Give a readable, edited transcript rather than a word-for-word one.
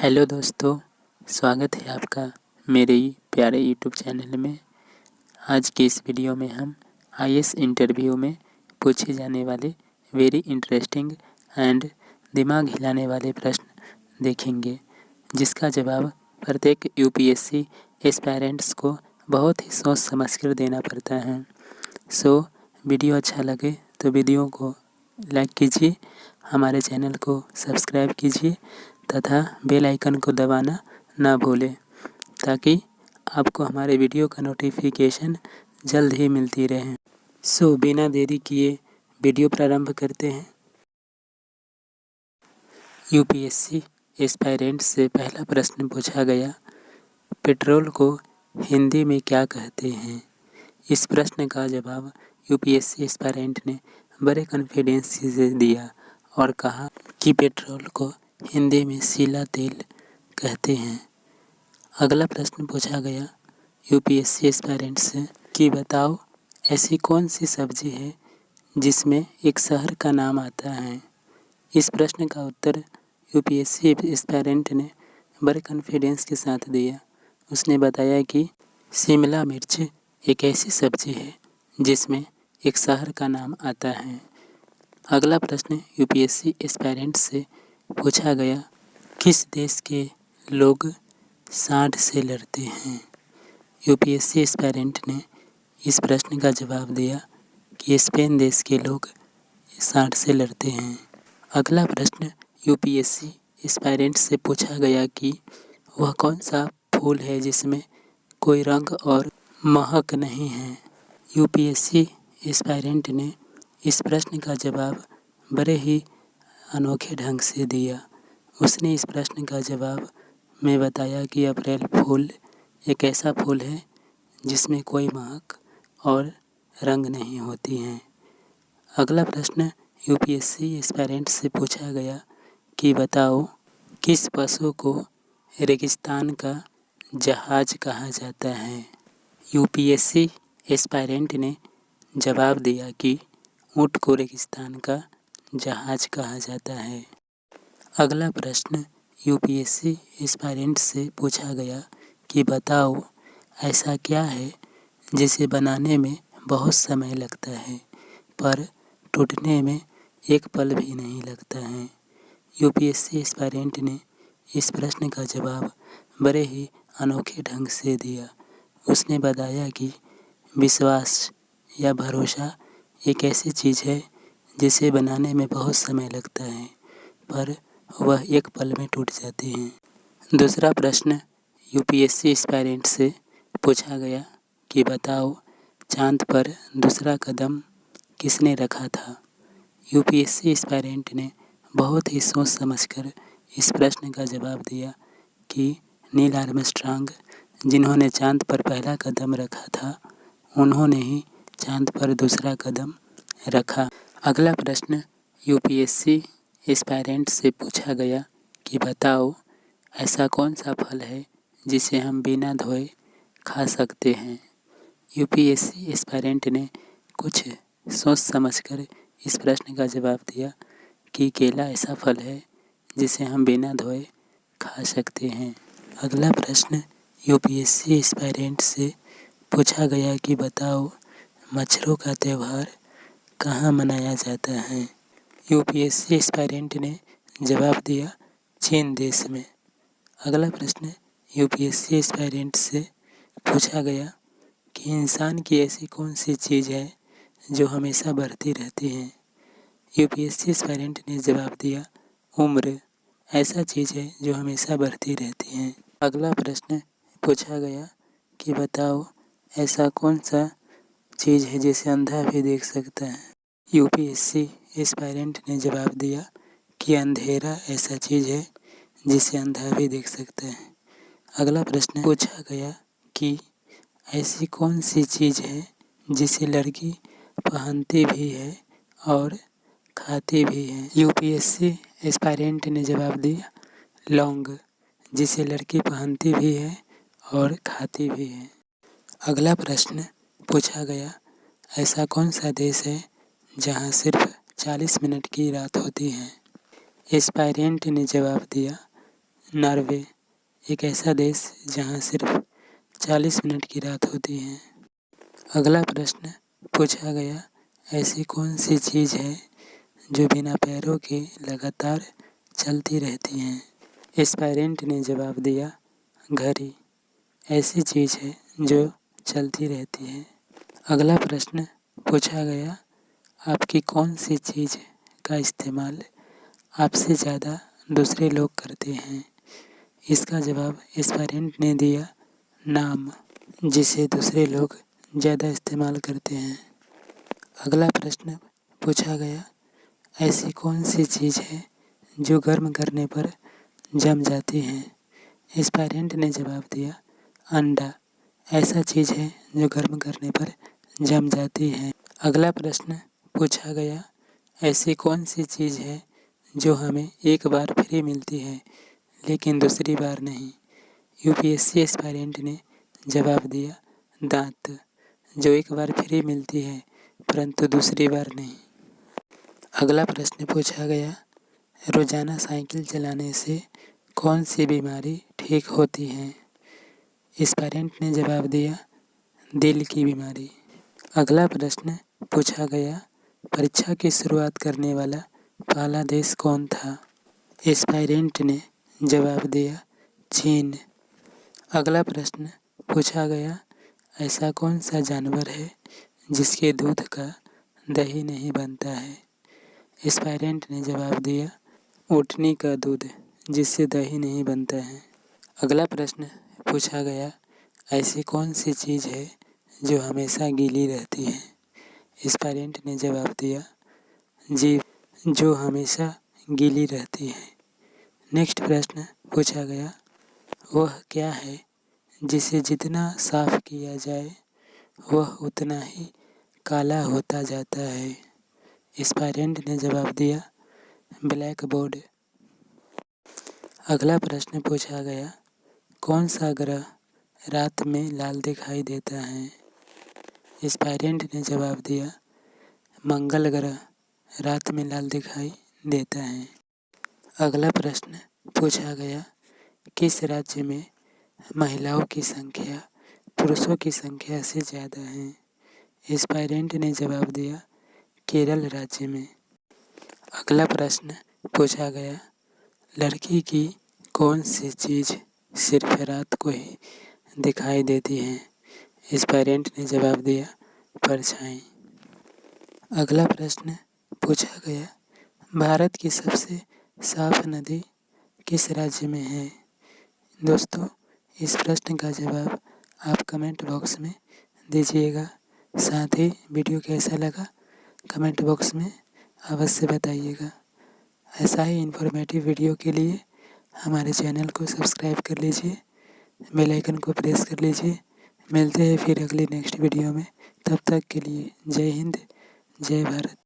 Hello दोस्तों, स्वागत है आपका मेरे प्यारे यूट्यूब चैनल में। आज के इस वीडियो में हम आईएएस इंटरव्यू में पूछे जाने वाले वेरी इंटरेस्टिंग एंड दिमाग हिलाने वाले प्रश्न देखेंगे, जिसका जवाब प्रत्येक यूपीएससी एस्पायरेंट्स को बहुत ही सोच समझकर देना पड़ता है। वीडियो अच्छा लगे तो वीडियो को लाइक कीजिए, हमारे चैनल को सब्सक्राइब कीजिए तथा बेल आइकन को दबाना ना भूलें, ताकि आपको हमारे वीडियो का नोटिफिकेशन जल्द ही मिलती रहे। बिना देरी किए वीडियो प्रारंभ करते हैं। यूपीएससी एस्पायरेंट से पहला प्रश्न पूछा गया, पेट्रोल को हिंदी में क्या कहते हैं? इस प्रश्न का जवाब यूपीएससी एस्पायरेंट ने बड़े कॉन्फिडेंस से दिया और कहा कि पेट्रोल को हिंदी में सीला तेल कहते हैं। अगला प्रश्न पूछा गया यूपीएससी एस्पायरेंट से कि बताओ ऐसी कौन सी सब्जी है जिसमें एक शहर का नाम आता है? इस प्रश्न का उत्तर यूपीएससी एस्पायरेंट ने बड़े कॉन्फिडेंस के साथ दिया। उसने बताया कि शिमला मिर्च एक ऐसी सब्जी है जिसमें एक शहर का नाम आता है। अगला प्रश्न यूपीएससी एस्पायरेंट से पूछा गया, किस देश के लोग सांड से लड़ते हैं? यूपीएससी एस्पायरेंट ने इस प्रश्न का जवाब दिया कि स्पेन देश के लोग सांड से लड़ते हैं। अगला प्रश्न यूपीएससी एस्पायरेंट से पूछा गया कि वह कौन सा फूल है जिसमें कोई रंग और महक नहीं है? यूपीएससी एस्पायरेंट ने इस प्रश्न का जवाब बड़े ही अनोखे ढंग से दिया। उसने इस प्रश्न का जवाब में बताया कि अप्रैल फूल एक ऐसा फूल है जिसमें कोई महक और रंग नहीं होती हैं। अगला प्रश्न यूपीएससी एस्पायरेंट से पूछा गया कि बताओ किस पशु को रेगिस्तान का जहाज कहा जाता है? यूपीएससी एस्पायरेंट ने जवाब दिया कि ऊँट को रेगिस्तान का जहाज कहा जाता है। अगला प्रश्न यूपीएससी एस्पायरेंट से पूछा गया कि बताओ ऐसा क्या है जिसे बनाने में बहुत समय लगता है पर टूटने में एक पल भी नहीं लगता है? यूपीएससी एस्पायरेंट ने इस प्रश्न का जवाब बड़े ही अनोखे ढंग से दिया। उसने बताया कि विश्वास या भरोसा एक ऐसी चीज़ है जिसे बनाने में बहुत समय लगता है पर वह एक पल में टूट जाती हैं। दूसरा प्रश्न यूपीएससी एस्पायरेंट से पूछा गया कि बताओ चांद पर दूसरा कदम किसने रखा था? यूपीएससी एस्पायरेंट ने बहुत ही सोच समझकर इस प्रश्न का जवाब दिया कि नील आर्मस्ट्रांग, जिन्होंने चांद पर पहला कदम रखा था, उन्होंने ही चांद पर दूसरा कदम रखा। अगला प्रश्न यूपीएससी एस्पायरेंट से पूछा गया कि बताओ ऐसा कौन सा फल है जिसे हम बिना धोए खा सकते हैं? यूपीएससी एस्पायरेंट ने कुछ सोच समझकर इस प्रश्न का जवाब दिया कि केला ऐसा फल है जिसे हम बिना धोए खा सकते हैं। अगला प्रश्न यूपीएससी एस्पायरेंट से पूछा गया कि बताओ मच्छरों का त्यौहार कहाँ मनाया जाता है? यूपीएससी एस्पायरेंट ने जवाब दिया चीन देश में। अगला प्रश्न यूपीएससी एस्पायरेंट से पूछा गया कि इंसान की ऐसी कौन सी चीज़ है जो हमेशा बढ़ती रहती है? यूपीएससी एस्पायरेंट ने जवाब दिया उम्र ऐसा चीज़ है जो हमेशा बढ़ती रहती है। अगला प्रश्न पूछा गया कि बताओ ऐसा कौन सा चीज़ है जिसे अंधा भी देख सकता है? यूपीएससी एस्पायरेंट ने जवाब दिया कि अंधेरा ऐसा चीज़ है जिसे अंधा भी देख सकता है। अगला प्रश्न पूछा गया कि ऐसी कौन सी चीज़ है जिसे लड़की पहनती भी है और खाती भी है? यूपीएससी एस्पायरेंट ने जवाब दिया लौंग, जिसे लड़की पहनती भी है और खाती भी है। अगला प्रश्न पूछा गया ऐसा कौन सा देश है जहाँ सिर्फ 40 मिनट की रात होती है? एस्पायरेंट ने जवाब दिया नॉर्वे एक ऐसा देश जहाँ सिर्फ 40 मिनट की रात होती है। अगला प्रश्न पूछा गया, ऐसी कौन सी चीज़ है जो बिना पैरों के लगातार चलती रहती है? एस्पायरेंट ने जवाब दिया, घड़ी ऐसी चीज़ है जो चलती रहती है। अगला प्रश्न पूछा गया, आपकी कौन सी चीज़ का इस्तेमाल आपसे ज़्यादा दूसरे लोग करते हैं? इसका जवाब एस्पायरेंट ने दिया, नाम, जिसे दूसरे लोग ज़्यादा इस्तेमाल करते हैं। अगला प्रश्न पूछा गया, ऐसी कौन सी चीज़ है जो गर्म करने पर जम जाती है? एस्पायरेंट ने जवाब दिया, अंडा ऐसा चीज़ है जो गर्म करने पर जम जाती है। अगला प्रश्न पूछा गया, ऐसी कौन सी चीज़ है जो हमें एक बार फ्री मिलती है लेकिन दूसरी बार नहीं? यूपीएससी एस्पायरेंट ने जवाब दिया, दांत, जो एक बार फ्री मिलती है परंतु दूसरी बार नहीं। अगला प्रश्न पूछा गया, रोज़ाना साइकिल चलाने से कौन सी बीमारी ठीक होती है? एस्पायरेंट ने जवाब दिया, दिल की बीमारी। अगला प्रश्न पूछा गया, परीक्षा की शुरुआत करने वाला पहला देश कौन था? एस्पायरेंट ने जवाब दिया, चीन। अगला प्रश्न पूछा गया, ऐसा कौन सा जानवर है जिसके दूध का दही नहीं बनता है? एस्पायरेंट ने जवाब दिया, ऊँटनी का दूध, जिससे दही नहीं बनता है। अगला प्रश्न पूछा गया, ऐसी कौन सी चीज़ है जो हमेशा गीली रहती है? एस्पायरेंट ने जवाब दिया, जीभ, जो हमेशा गीली रहती है। नेक्स्ट प्रश्न पूछा गया, वह क्या है जिसे जितना साफ किया जाए वह उतना ही काला होता जाता है? एस्पायरेंट ने जवाब दिया, ब्लैक बोर्ड। अगला प्रश्न पूछा गया, कौन सा ग्रह रात में लाल दिखाई देता है? एस्पायरेंट ने जवाब दिया, मंगल ग्रह रात में लाल दिखाई देता है। अगला प्रश्न पूछा गया, किस राज्य में महिलाओं की संख्या पुरुषों की संख्या से ज़्यादा है? एस्पायरेंट ने जवाब दिया, केरल राज्य में। अगला प्रश्न पूछा गया, लड़की की कौन सी चीज़ सिर्फ रात को ही दिखाई देती है? एस्पायरेंट ने जवाब दिया, परछाई। अगला प्रश्न पूछा गया, भारत की सबसे साफ नदी किस राज्य में है? दोस्तों, इस प्रश्न का जवाब आप कमेंट बॉक्स में दीजिएगा। साथ ही वीडियो कैसा लगा कमेंट बॉक्स में अवश्य बताइएगा। ऐसा ही इन्फॉर्मेटिव वीडियो के लिए हमारे चैनल को सब्सक्राइब कर लीजिए, बेल आइकन को प्रेस कर लीजिए। मिलते हैं फिर अगली नेक्स्ट वीडियो में। तब तक के लिए जय हिंद, जय भारत।